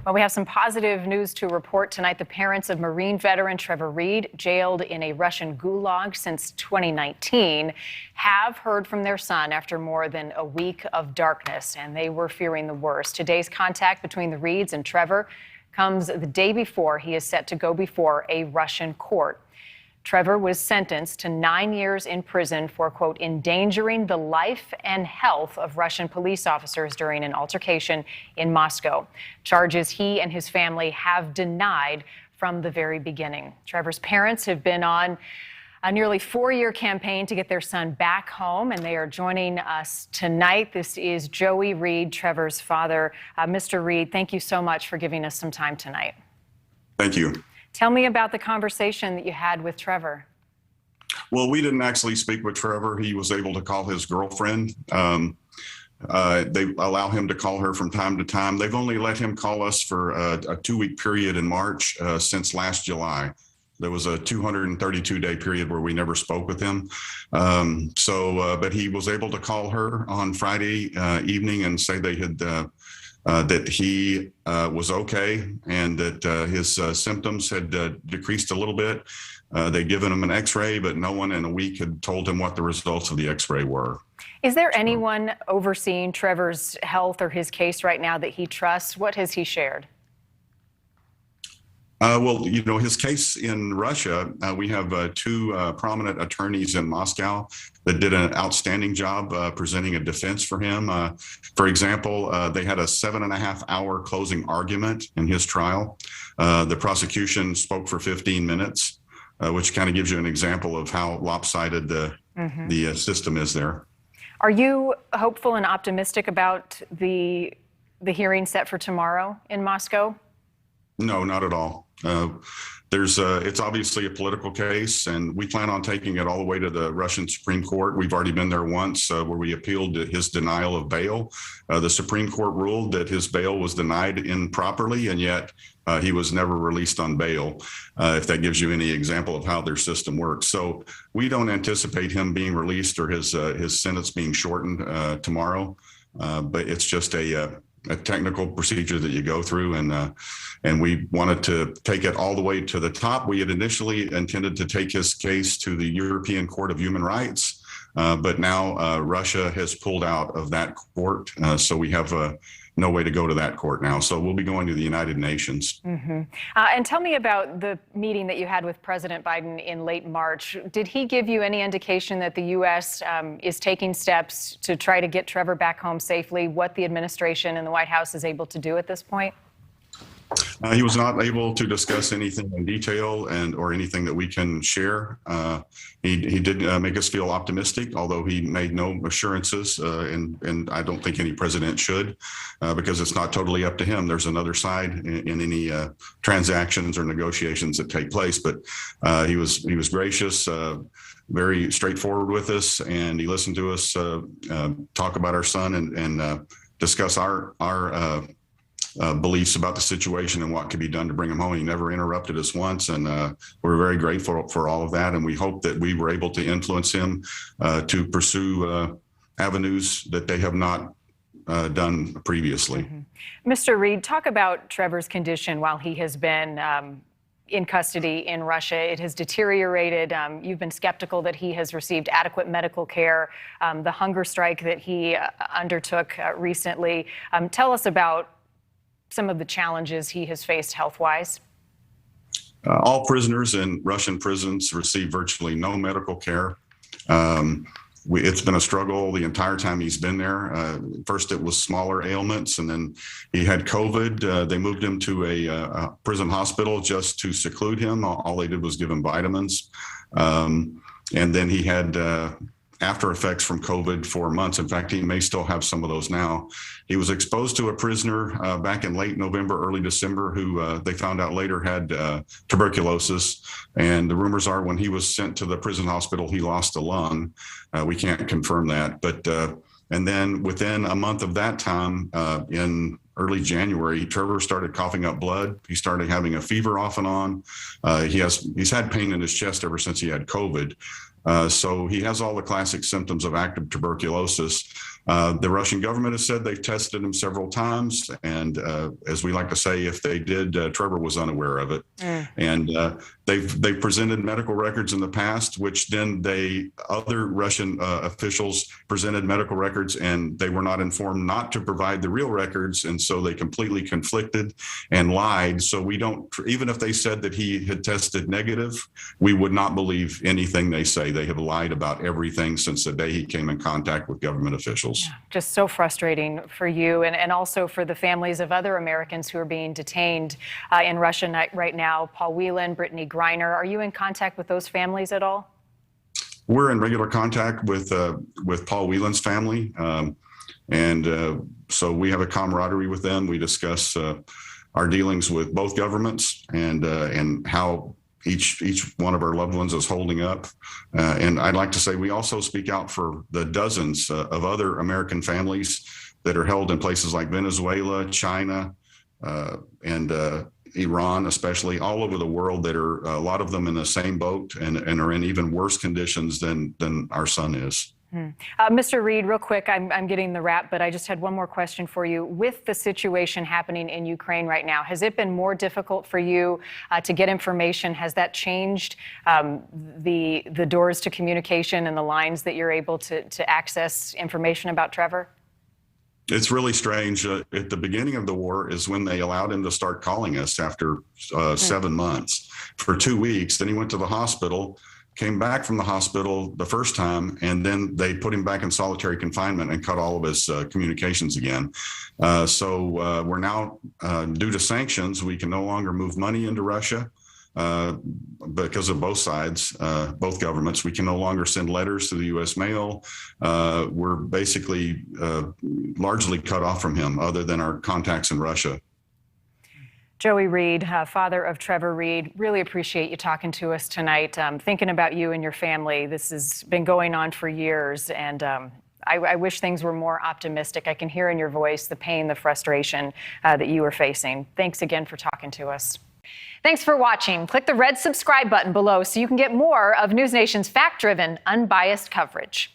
Well, we have some positive news to report tonight. The parents of Marine veteran Trevor Reed, jailed in a Russian gulag since 2019, have heard from their son after more than a week of darkness, and they were fearing the worst. Today's contact between the Reeds and Trevor comes the day before he is set to go before a Russian court. Trevor was sentenced to 9 years in prison for, quote, endangering the life and health of Russian police officers during an altercation in Moscow. Charges he and his family have denied from the very beginning. Trevor's parents have been on a nearly 4-year campaign to get their son back home, and they are joining us tonight. This is Joey Reed, Trevor's father. Mr. Reed, thank you so much for giving us some time tonight. Thank you. Tell me about the conversation that you had with Trevor. Well, we didn't actually speak with Trevor. He was able to call his girlfriend. They allow him to call her from time to time. They've only let him call us for a 2-week period in March since last July. There was a 232-day period where we never spoke with him. But he was able to call her on Friday evening and say they had that he was okay and that his symptoms had decreased a little bit. They'd given him an x-ray, but no one in a week had told him what the results of the x-ray were. Is there anyone overseeing Trevor's health or his case right now that he trusts? What has he shared? Well, you know, his case in Russia, we have two prominent attorneys in Moscow that did an outstanding job presenting a defense for him. For example, they had a 7.5-hour closing argument in his trial. The prosecution spoke for 15 minutes, which kind of gives you an example of how lopsided the system is there. Are you hopeful and optimistic about the hearing set for tomorrow in Moscow? No, not at all. It's obviously a political case, and we plan on taking it all the way to the Russian Supreme Court. We've already been there once where we appealed his denial of bail. The Supreme Court ruled that his bail was denied improperly, and yet he was never released on bail, if that gives you any example of how their system works. So we don't anticipate him being released or his sentence being shortened tomorrow, but it's just a technical procedure that you go through, and we wanted to take it all the way to the top. We had initially intended to take his case to the European Court of Human Rights, but now Russia has pulled out of that court, so we have no way to go to that court now. So we'll be going to the United Nations. And tell me about the meeting that you had with President Biden in late March. Did he give you any indication that the U.S. Is taking steps to try to get Trevor back home safely, what the administration and the White House is able to do at this point? He was not able to discuss anything in detail or anything that we can share. He did make us feel optimistic, although he made no assurances, and I don't think any president should, because it's not totally up to him. There's another side in any transactions or negotiations that take place. But he was gracious, very straightforward with us, and he listened to us talk about our son and discuss our beliefs about the situation and what could be done to bring him home. He never interrupted us once, and we're very grateful for all of that. And we hope that we were able to influence him to pursue avenues that they have not done previously. Mr. Reed, talk about Trevor's condition while he has been in custody in Russia. It has deteriorated. You've been skeptical that he has received adequate medical care. The hunger strike that he undertook recently. Tell us about some of the challenges he has faced health-wise. All prisoners in Russian prisons receive virtually no medical care. It's been a struggle the entire time he's been there. First, it was smaller ailments, and then he had COVID. They moved him to a prison hospital just to seclude him. All they did was give him vitamins. And then he had after effects from COVID for months. In fact, he may still have some of those now. He was exposed to a prisoner back in late November, early December, who they found out later had tuberculosis. And the rumors are when he was sent to the prison hospital, he lost a lung. We can't confirm that. But and then within a month of that time, in early January, Trevor started coughing up blood. He started having a fever off and on. He's had pain in his chest ever since he had COVID. So he has all the classic symptoms of active tuberculosis. The Russian government has said they've tested him several times. And as we like to say, if they did, Trevor was unaware of it. And they've presented medical records in the past, which then other Russian officials presented medical records, and they were not informed not to provide the real records. And so they completely conflicted and lied. So we don't, even if they said that he had tested negative, we would not believe anything they say. They have lied about everything since the day he came in contact with government officials. Yeah, just so frustrating for you and also for the families of other Americans who are being detained in Russia right now. Paul Whelan, Brittany Griner, are you in contact with those families at all? We're in regular contact with Paul Whelan's family. So we have a camaraderie with them. We discuss our dealings with both governments and how each one of our loved ones is holding up. And I'd like to say we also speak out for the dozens of other American families that are held in places like Venezuela, China, and Iran, especially all over the world, that are a lot of them in the same boat and are in even worse conditions than our son is. Mr. Reed, real quick, I'm getting the wrap, but I just had one more question for you. With the situation happening in Ukraine right now, has it been more difficult for you to get information? Has that changed the doors to communication and the lines that you're able to access information about Trevor? It's really strange. At the beginning of the war is when they allowed him to start calling us after 7 months for 2 weeks. Then he went to the hospital, came back from the hospital the first time, and then they put him back in solitary confinement and cut all of his communications again. So we're now, due to sanctions, we can no longer move money into Russia because of both sides, both governments. We can no longer send letters to the U.S. mail. We're basically largely cut off from him, other than our contacts in Russia. Joey Reed, father of Trevor Reed, really appreciate you talking to us tonight. Thinking about you and your family. This has been going on for years, and I wish things were more optimistic. I can hear in your voice the pain, the frustration that you are facing. Thanks again for talking to us. Thanks for watching. Click the red subscribe button below so you can get more of NewsNation's fact-driven, unbiased coverage.